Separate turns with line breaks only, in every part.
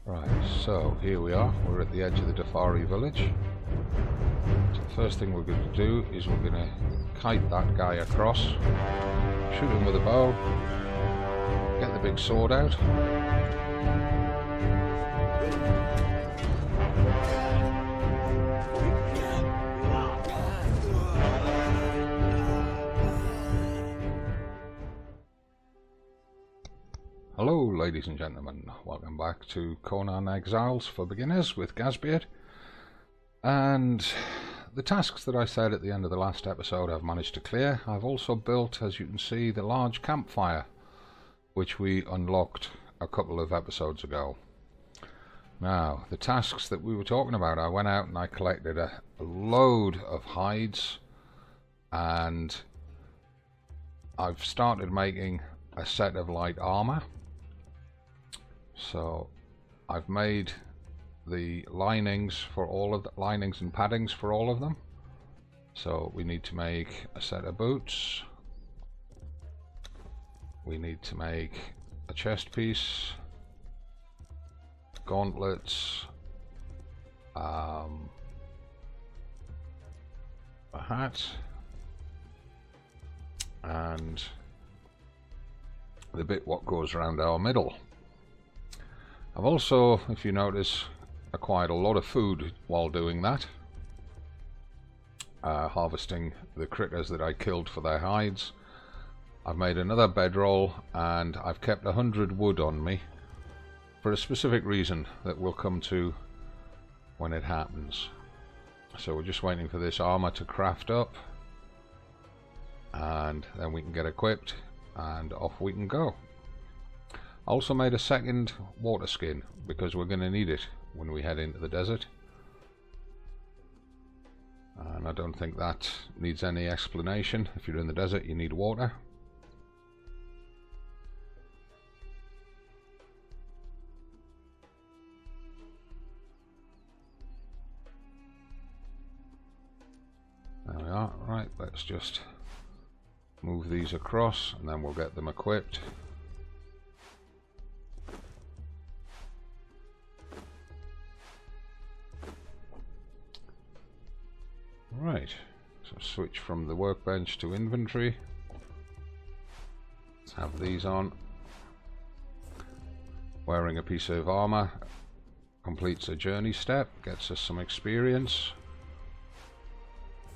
Right, so here we are. We're at the edge of the Darfari Village. So the first thing we're going to do is we're going to kite that guy across, shoot him with a bow, get the big sword out. Hello ladies and gentlemen, welcome back to Conan Exiles for beginners with Gazbeard. And the tasks that I said at the end of the last episode I've managed to clear. I've also built, as you can see, the large campfire which we unlocked a couple of episodes ago. Now, the tasks that we were talking about, I went out and I collected a load of hides, and I've started making a set of light armor. So I've made the linings for all of the linings and paddings for all of them. So we need to make a set of boots. We need to make a chest piece, gauntlets, a hat, and the bit what goes around our middle. I've also, if you notice, acquired a lot of food while doing that, harvesting the critters that I killed for their hides. I've made another bedroll, and I've kept 100 wood on me for a specific reason that we'll come to when it happens. So we're just waiting for this armor to craft up, and then we can get equipped and off we can go. I also made a second water skin because we're going to need it when we head into the desert, and I don't think that needs any explanation. If you're in the desert, you need water. There we are. Right, let's just move these across and then we'll get them equipped. Right, so switch from the workbench to inventory. Let's have these on. Wearing a piece of armor completes a journey step, gets us some experience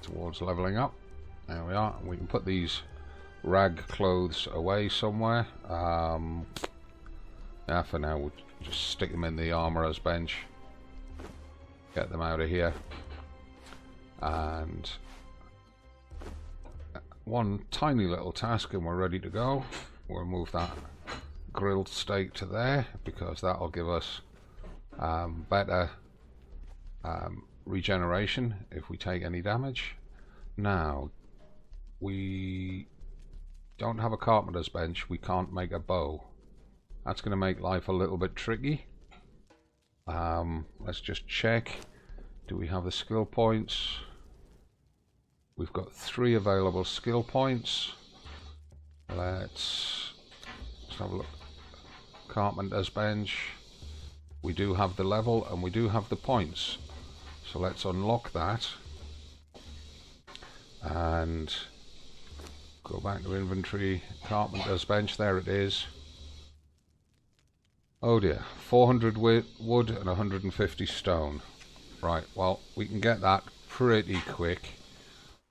towards leveling up. There we are. We can put these rag clothes away somewhere. Yeah, for now we'll just stick them in the armorer's bench, get them out of here. And one tiny little task and we're ready to go. We'll move that grilled steak to there because that'll give us better regeneration if we take any damage. Now, we don't have a carpenter's bench, we can't make a bow. That's going to make life a little bit tricky. Let's just check. Do we have the skill points? We've got 3 available skill points. Let's have a look. Carpenter's bench. We do have the level and we do have the points. So let's unlock that. And go back to inventory. Carpenter's bench, there it is. Oh dear, 400 wood and 150 stone. Right, well, we can get that pretty quick.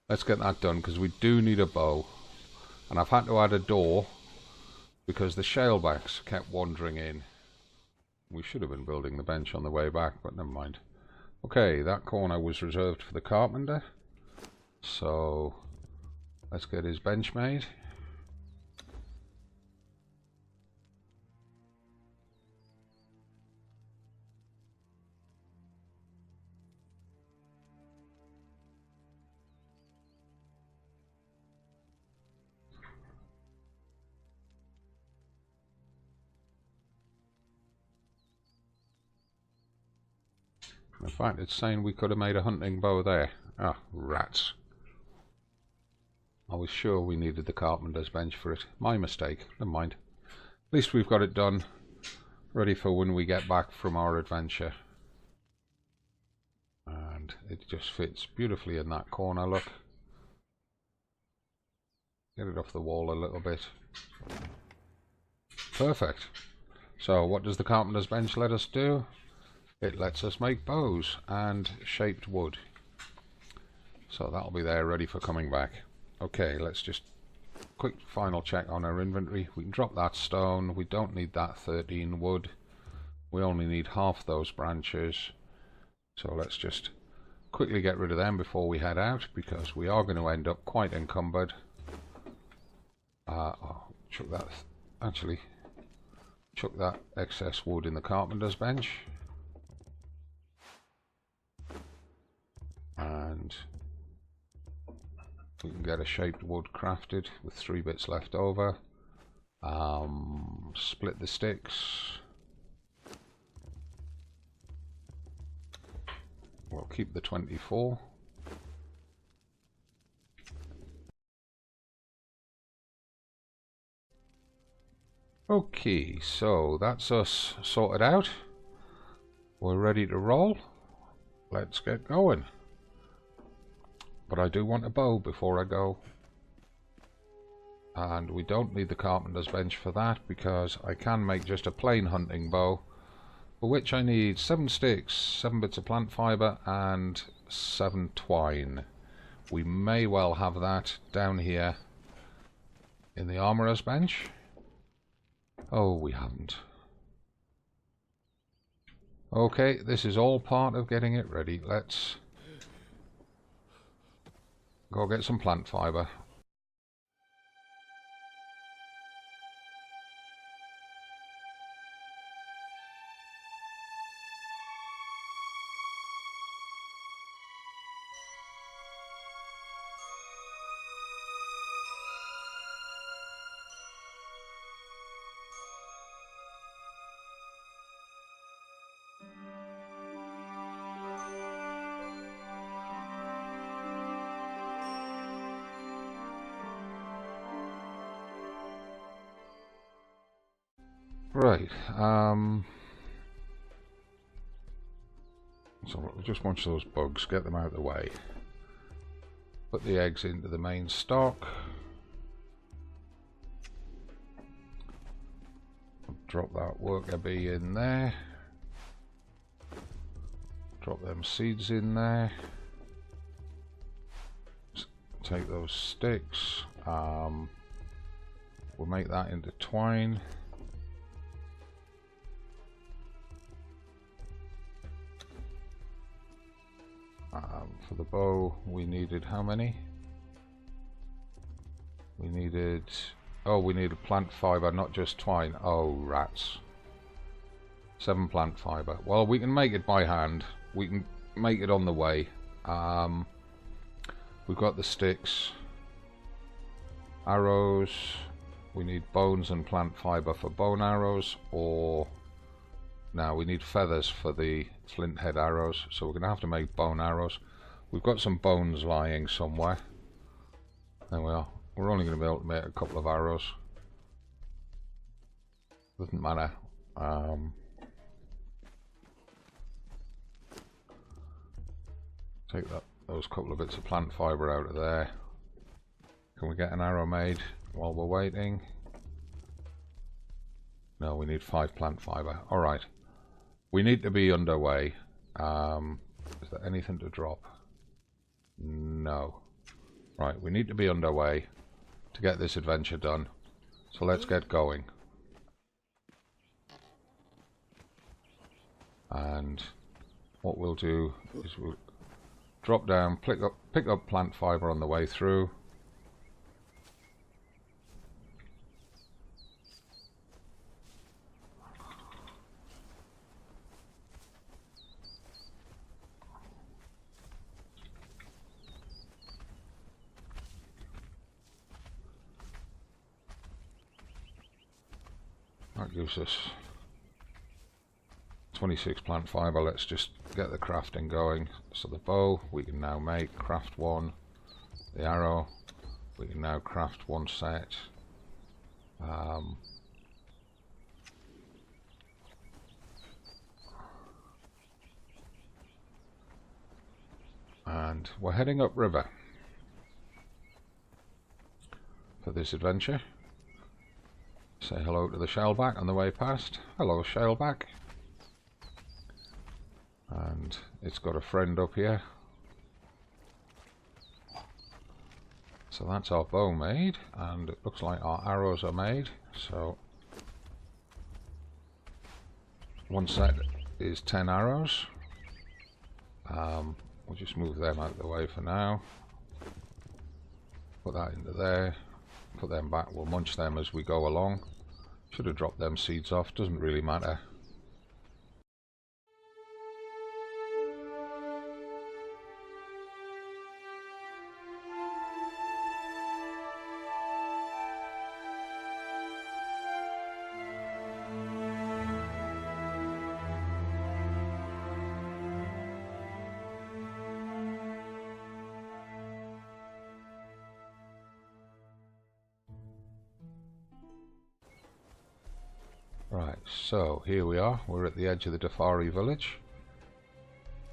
Let's get that done because we do need a bow. And I've had to add a door because the shalebacks kept wandering in. We should have been building the bench on the way back, but never mind. Okay, that corner was reserved for the carpenter. So let's get his bench made. In fact, it's saying we could have made a hunting bow there. Ah, rats. I was sure we needed the carpenter's bench for it. My mistake. Never mind. At least we've got it done. ready for when we get back from our adventure. And it just fits beautifully in that corner, look. Get it off the wall a little bit. Perfect. So what does the Carpenter's Bench let us do? It lets us make bows and shaped wood. So that'll be there ready for coming back. Okay, let's just quick final check on our inventory. We can drop that stone. We don't need that 13 wood. We only need half those branches. So let's just quickly get rid of them before we head out, because we are going to end up quite encumbered. Chuck that, actually, chuck that excess wood in the Carpenter's Bench. And we can get a shaped wood crafted with 3 bits left over. Split the sticks. We'll keep the 24. Okay, so that's us sorted out. We're ready to roll. Let's get going. But I do want a bow before I go. And we don't need the Carpenter's Bench for that, because I can make just a plain hunting bow, for which I need 7 sticks, 7 bits of plant fibre and 7 twine. We may well have that down here in the Armourer's Bench. Oh, we haven't. Okay, this is all part of getting it ready. Let's go get some plant fibre. Right, so we'll just watch those bugs, get them out of the way. Put the eggs into the main stock. Drop that worker bee in there. Drop them seeds in there. Take those sticks. We'll make that into twine. For the bow, we needed how many? We needed... oh, we needed plant fibre, not just twine. Oh, rats. 7 plant fibre. Well, we can make it by hand. We can make it on the way. We've got the sticks. Arrows. We need bones and plant fibre for bone arrows, or... now we need feathers for the flint head arrows, so we're going to have to make bone arrows. We've got some bones lying somewhere. There we are. We're only going to be able to make a couple of arrows. Doesn't matter. Take those couple of bits of plant fibre out of there. Can we get an arrow made while we're waiting? No, we need 5 plant fibre. Alright. We need to be underway. Is there anything to drop? No. Right, we need to be underway to get this adventure done. So let's get going. And what we'll do is we'll drop down, pick up plant fibre on the way through. That gives us 26 plant fibre. Let's just get the crafting going. So the bow we can now make, craft 1. The arrow we can now craft 1 set. And we're heading upriver for this adventure. Say hello to the shellback on the way past. Hello, shellback. And it's got a friend up here. So that's our bow made, and it looks like our arrows are made. So one set is 10 arrows. We'll just move them out of the way for now. Put that into there. Put them back. We'll munch them as we go along. Should have dropped them seeds off. Doesn't really matter. Right, so here we are, we're at the edge of the Darfari Village.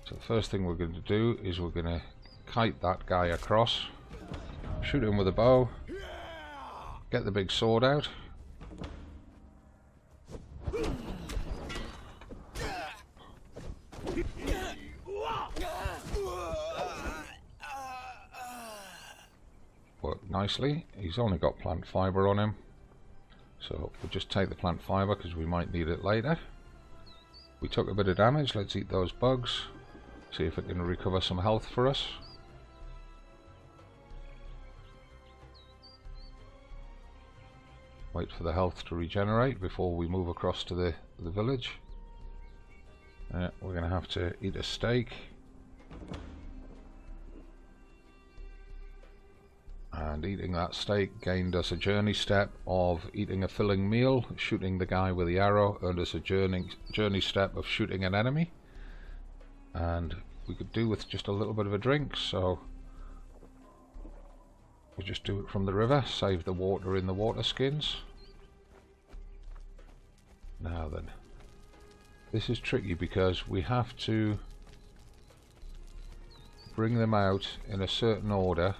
So the first thing we're going to do is we're going to kite that guy across, shoot him with a bow, get the big sword out. Worked nicely, he's only got plant fibre on him. So we'll just take the plant fibre because we might need it later. We took a bit of damage, let's eat those bugs. See if it can recover some health for us. Wait for the health to regenerate before we move across to the village. We're going to have to eat a steak. And eating that steak gained us a journey step of eating a filling meal. Shooting the guy with the arrow earned us a journey step of shooting an enemy. And we could do with just a little bit of a drink, so we'll just do it from the river, save the water in the water skins. Now then, this is tricky because we have to bring them out in a certain order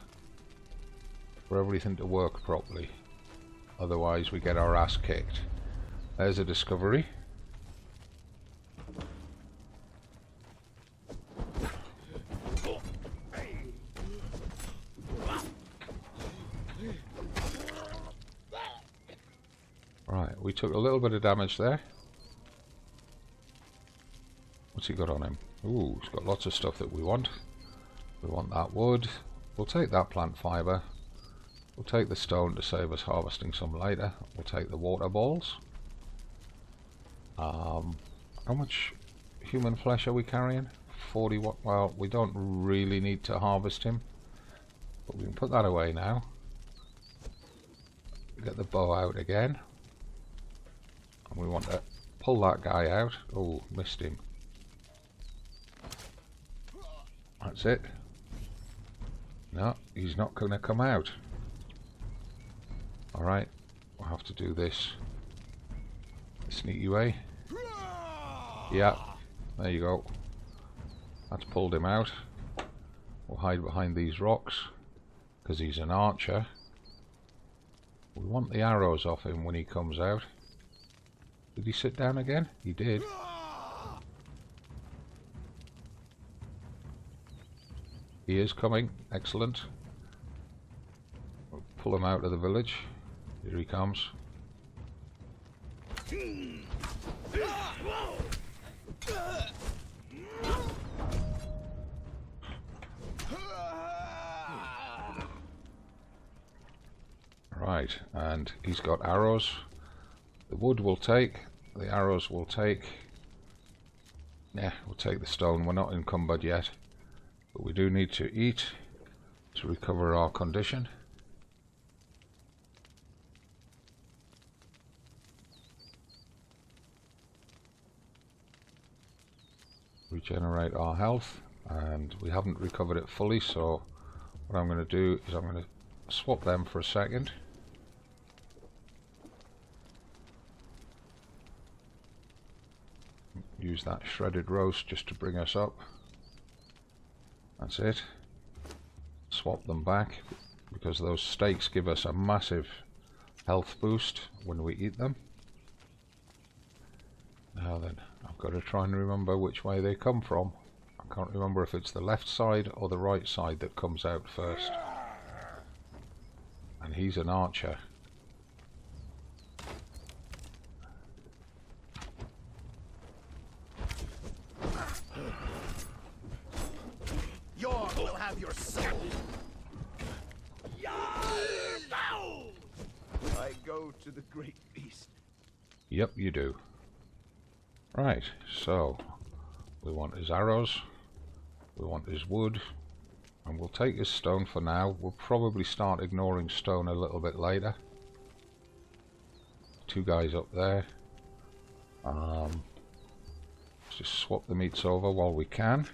for everything to work properly, otherwise we get our ass kicked. There's a discovery. Right, we took a little bit of damage there. What's he got on him? Ooh, he's got lots of stuff that we want. We want that wood. We'll take that plant fibre. We'll take the stone to save us harvesting some later. We'll take the water balls. How much human flesh are we carrying? 40 what? Well, we don't really need to harvest him, but we can put that away now. Get the bow out again. And we want to pull that guy out. Oh, missed him. That's it. No, he's not going to come out. Alright, we'll have to do this a sneaky way. Yeah, there you go. That's pulled him out. We'll hide behind these rocks because he's an archer. We want the arrows off him when he comes out. Did he sit down again? He did. He is coming. Excellent. We'll pull him out of the village. Here he comes. Right, and he's got arrows. The wood will take, the arrows will take. Yeah, we'll take the stone. We're not encumbered yet, but we do need to eat to recover our condition. Regenerate our health, and we haven't recovered it fully, so what I'm going to do is I'm going to swap them for a second. Use that shredded roast just to bring us up. That's it. swap them back, because those steaks give us a massive health boost when we eat them. Now then, I've got to try and remember which way they come from. I can't remember if it's the left side or the right side that comes out first. And he's an archer.
York will have your soul. I go to the great beast.
Yep, you do. Right, so we want his arrows, we want his wood, and we'll take his stone for now. We'll probably start ignoring stone a little bit later. Two guys up there. Let's just swap the meats over while we can.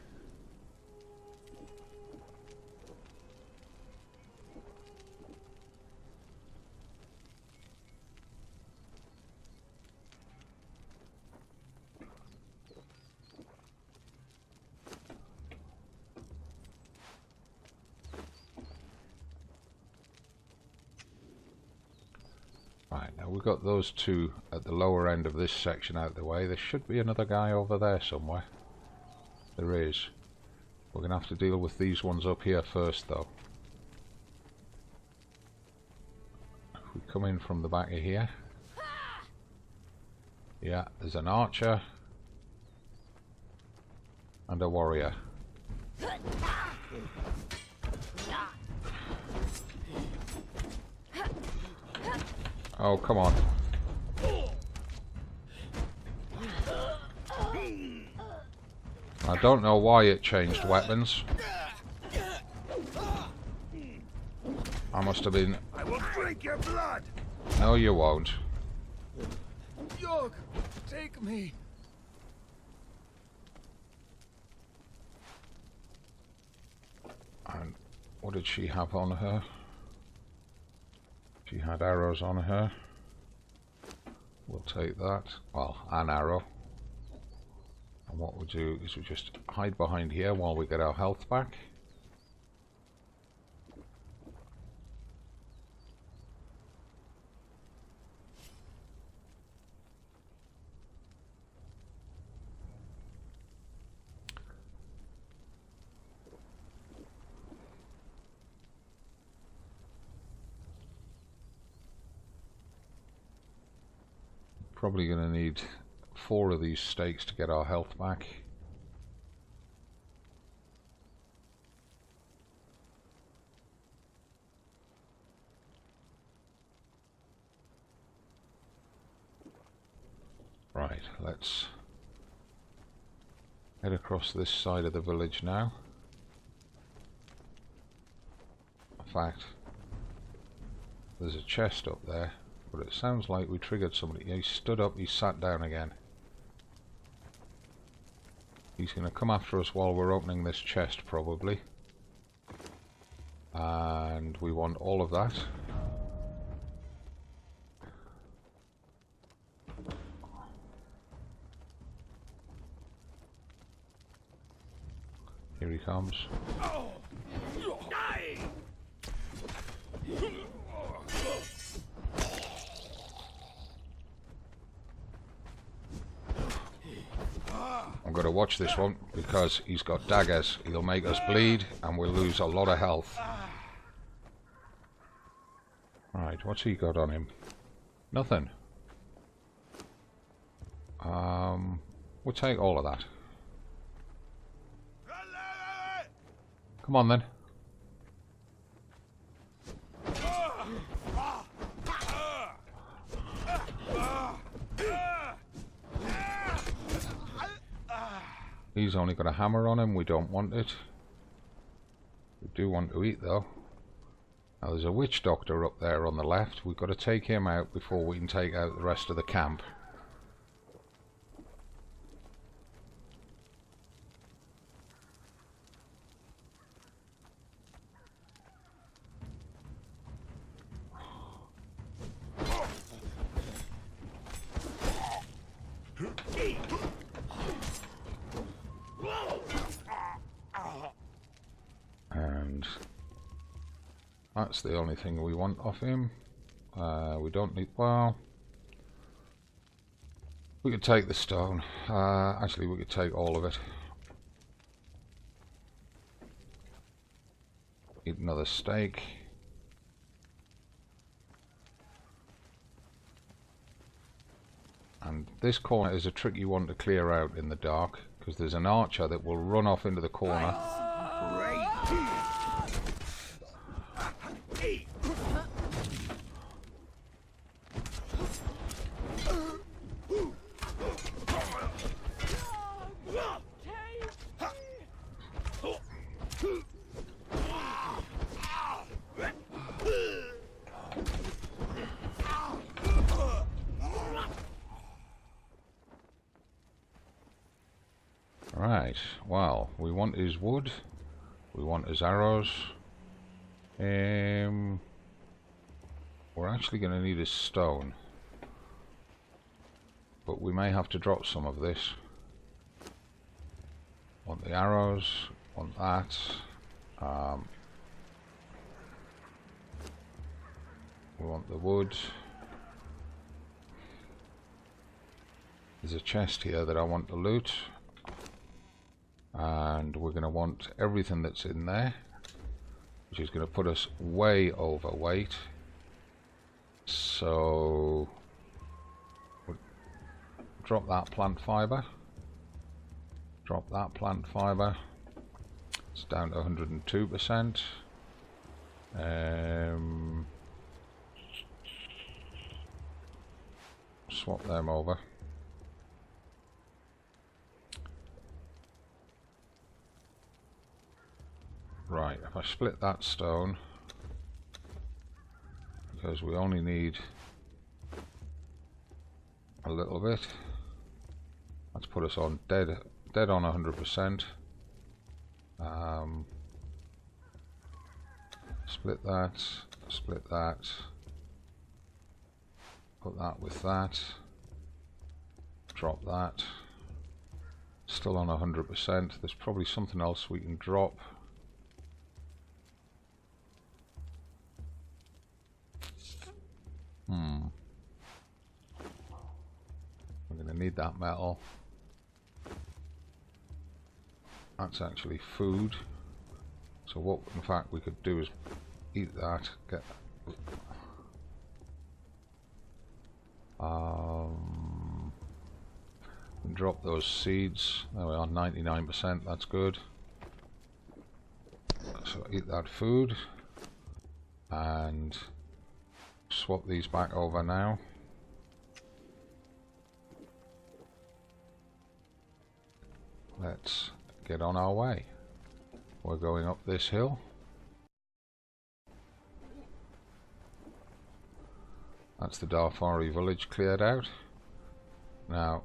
Right, now we've got those two at the lower end of this section out of the way. There should be another guy over there somewhere. There is. We're going to have to deal with these ones up here first though. If we come in from the back of here. Yeah, there's an archer. And a warrior. Oh, come on. I don't know why it changed weapons. I must have been...
I will drink your blood.
No, you won't.
York, take me.
And what did she have on her? She had arrows on her. We'll take that. Well, an arrow. And what we'll do is we'll just hide behind here while we get our health back. Probably going to need 4 of these steaks to get our health back. Right, let's head across this side of the village now. In fact, there's a chest up there. But it sounds like we triggered somebody. He stood up, he sat down again. He's going to come after us while we're opening this chest, probably. And we want all of that. Here he comes. I'm going to watch this one because he's got daggers. He'll make us bleed and we'll lose a lot of health. Right, what's he got on him? Nothing. We'll take all of that. Come on then. He's only got a hammer on him, we don't want it. We do want to eat though. Now there's a witch doctor up there on the left. We've got to take him out before we can take out the rest of the camp. And That's the only thing we want off him. We don't need... well... we could take the stone. Actually, we could take all of it. Eat another steak. And this corner is a tricky one to clear out in the dark, because there's an archer that will run off into the corner. Right, well, we want his wood, we want his arrows, we're actually going to need his stone, but we may have to drop some of this. Want the arrows, want that, we want the wood. There's a chest here that I want to loot. And we're going to want everything that's in there, which is going to put us way overweight. So we'll drop that plant fiber, drop that plant fiber. It's down to 102%. Swap them over. Right, if I split that stone, because we only need a little bit, let's put us on dead on 100%. Split that, put that with that, drop that, still on 100%. There's probably something else we can drop. We're going to need that metal. That's actually food. So what in fact we could do is eat that, get and drop those seeds. There we are, 99%, that's good. So eat that food and swap these back over now. Let's get on our way. We're going up this hill. That's the Darfari Village cleared out. Now,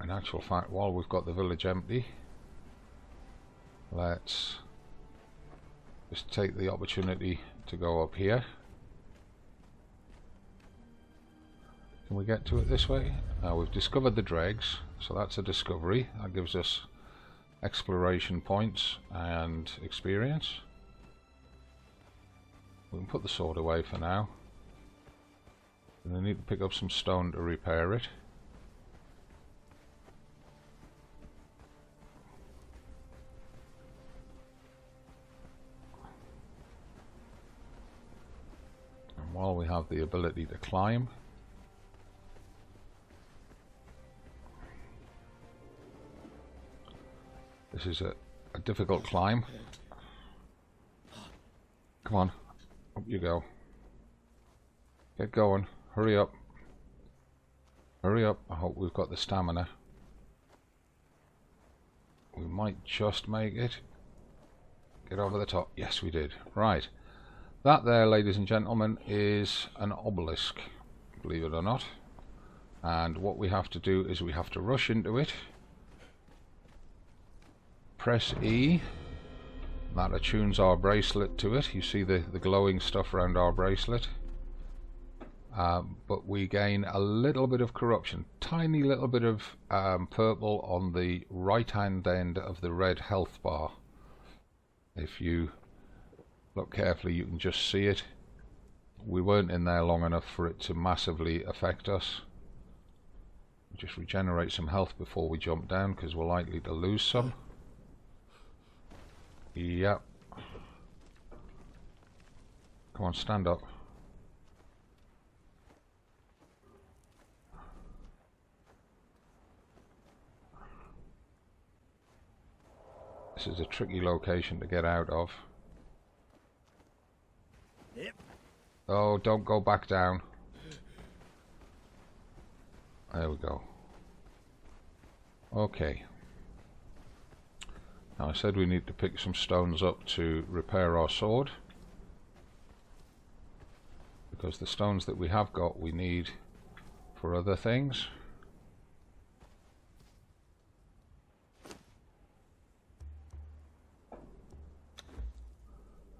in actual fact, while we've got the village empty, let's just take the opportunity to go up here. Can we get to it this way? We've discovered the dregs, so that's a discovery. That gives us exploration points and experience. We can put the sword away for now. We need to pick up some stone to repair it. And while we have the ability to climb, this is a difficult climb. Come on, up you go. Get going. Hurry up. Hurry up. I hope we've got the stamina. We might just make it. Get over the top. Yes, we did. Right. That there, ladies and gentlemen, is an obelisk, believe it or not. And what we have to do is we have to rush into it. Press E. That attunes our bracelet to it. You see the glowing stuff around our bracelet. But we gain a little bit of corruption, tiny little bit of purple on the right hand end of the red health bar. If you look carefully, you can just see it. We weren't in there long enough for it to massively affect us. Just regenerate some health before we jump down, because we're likely to lose some. Yep. Come on, stand up. This is a tricky location to get out of.
Yep.
Oh, don't go back down. There we go. Okay. Now I said we need to pick some stones up to repair our sword, because the stones that we have got we need for other things.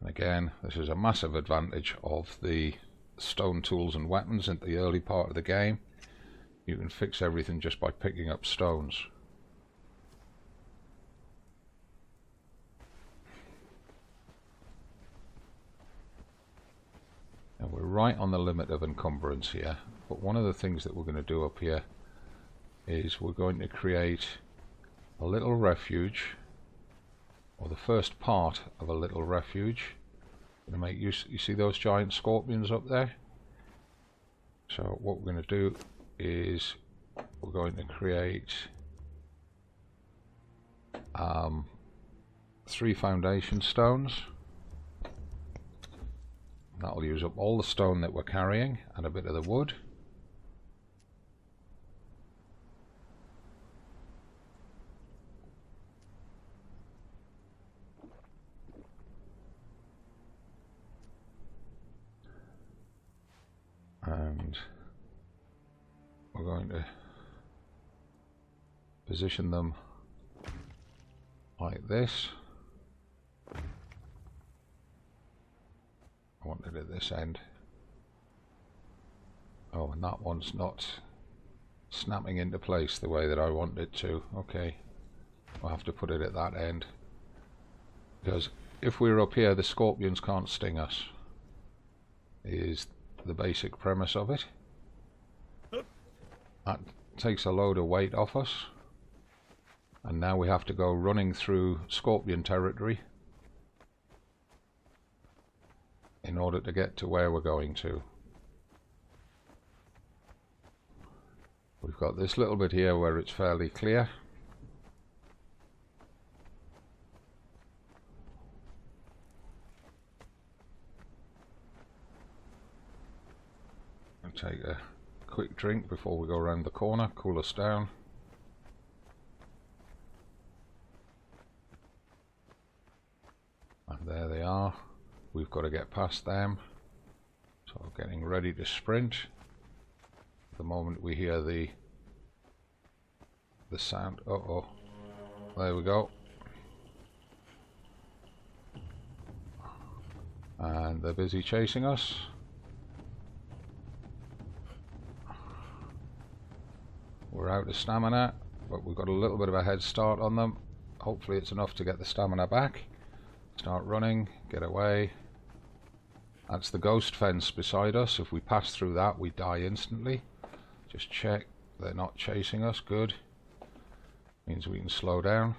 And again, this is a massive advantage of the stone tools and weapons in the early part of the game. You can fix everything just by picking up stones. Now we're right on the limit of encumbrance here, but one of the things that we're going to do up here is we're going to create a little refuge, or the first part of a little refuge. I'm going to make use, you see those giant scorpions up there? So what we're going to do is we're going to create 3 foundation stones. That'll use up all the stone that we're carrying and a bit of the wood. And we're going to position them like this. I want it at this end. Oh, and that one's not snapping into place the way that I want it to. Okay, I'll have to put it at that end, because if we're up here the scorpions can't sting us, is the basic premise of it. That takes a load of weight off us, and now we have to go running through scorpion territory in order to get to where we're going to. We've got this little bit here where it's fairly clear. I'll take a quick drink before we go around the corner, cool us down. And there they are. We've got to get past them. So getting ready to sprint. The moment we hear the sound, uh-oh, there we go. And they're busy chasing us. We're out of stamina, but we've got a little bit of a head start on them. Hopefully it's enough to get the stamina back. Start running, get away. That's the ghost fence beside us. If we pass through that, we die instantly. Just check they're not chasing us. Good. Means we can slow down.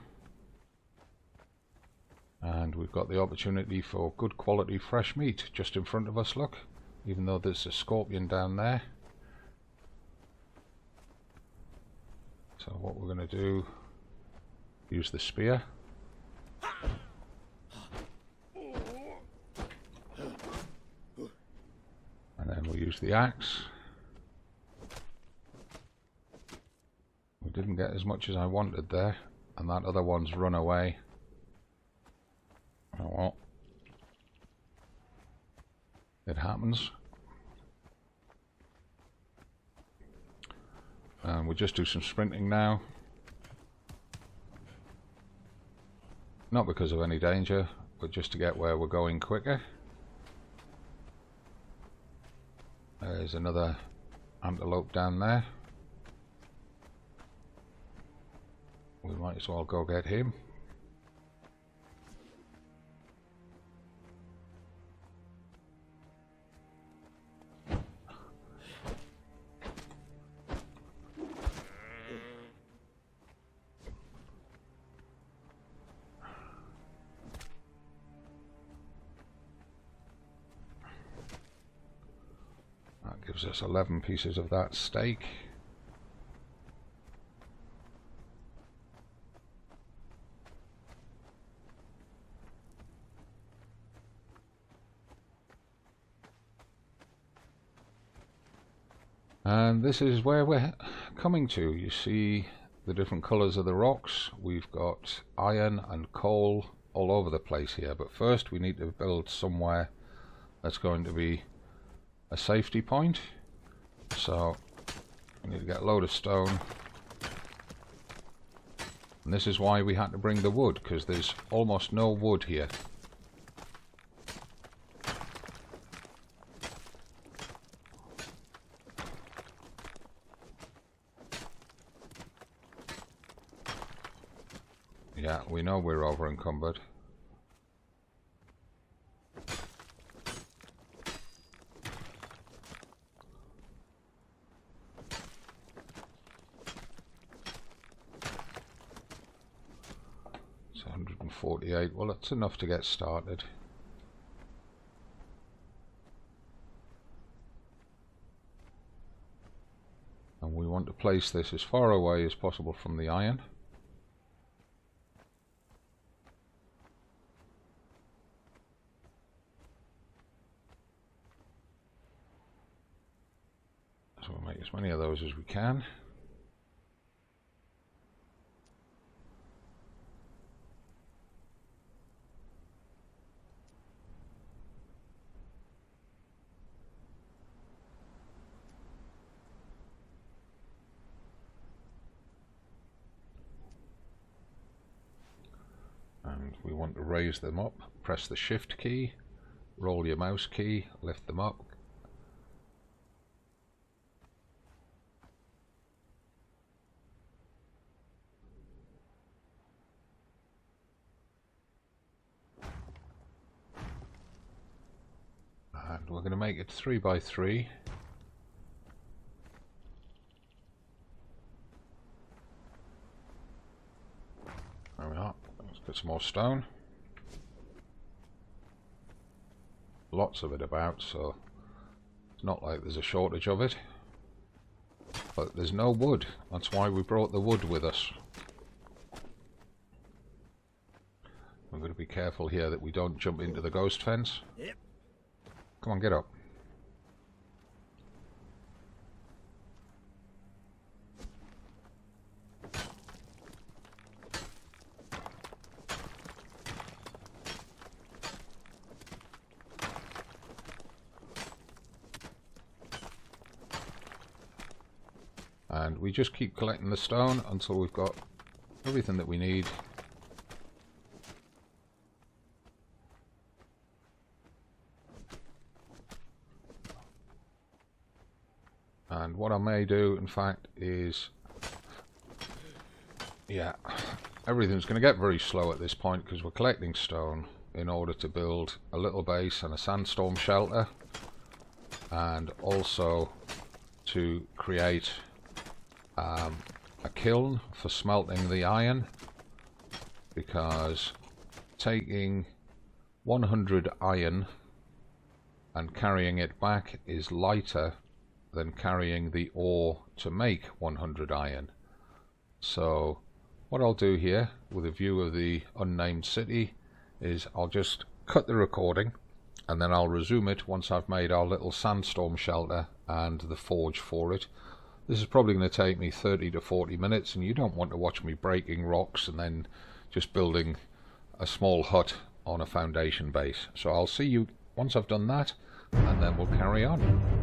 And we've got the opportunity for good quality fresh meat just in front of us, look. Even though there's a scorpion down there. So what we're going to do, use the spear. And then we'll use the axe. We didn't get as much as I wanted there, and that other one's run away. Oh well. It happens. And we'll just do some sprinting now. Not because of any danger, but just to get where we're going quicker. There's another antelope down there. We might as well go get him. gives us 11 pieces of that steak. And this is where we're coming to. You see the different colours of the rocks. We've got iron and coal all over the place here, but first we need to build somewhere that's going to be a safety point. So we need to get a load of stone, and this is why we had to bring the wood, because there's almost no wood here. Yeah, we know we're over encumbered. It's 148. Well, that's enough to get started. And we want to place this as far away as possible from the iron. So we'll make as many of those as we can. And we want to raise them up. Press the shift key, roll your mouse key, lift them up. And we're going to make it 3 by 3. There we are. Let's get some more stone. Lots of it about, so it's not like there's a shortage of it. But there's no wood. That's why we brought the wood with us. We're going to be careful here that we don't jump into the ghost fence.
Yep.
Come on, get up. And we just keep collecting the stone until we've got everything that we need. And what I may do, in fact, is... yeah, everything's going to get very slow at this point because we're collecting stone in order to build a little base and a sandstorm shelter, and also to create a kiln for smelting the iron, because taking 100 iron and carrying it back is lighter than carrying the ore to make 100 iron. So what I'll do here with a view of the unnamed city is I'll just cut the recording and then I'll resume it once I've made our little sandstorm shelter and the forge for it. This is probably going to take me 30 to 40 minutes, and you don't want to watch me breaking rocks and then just building a small hut on a foundation base. So I'll see you once I've done that, and then we'll carry on.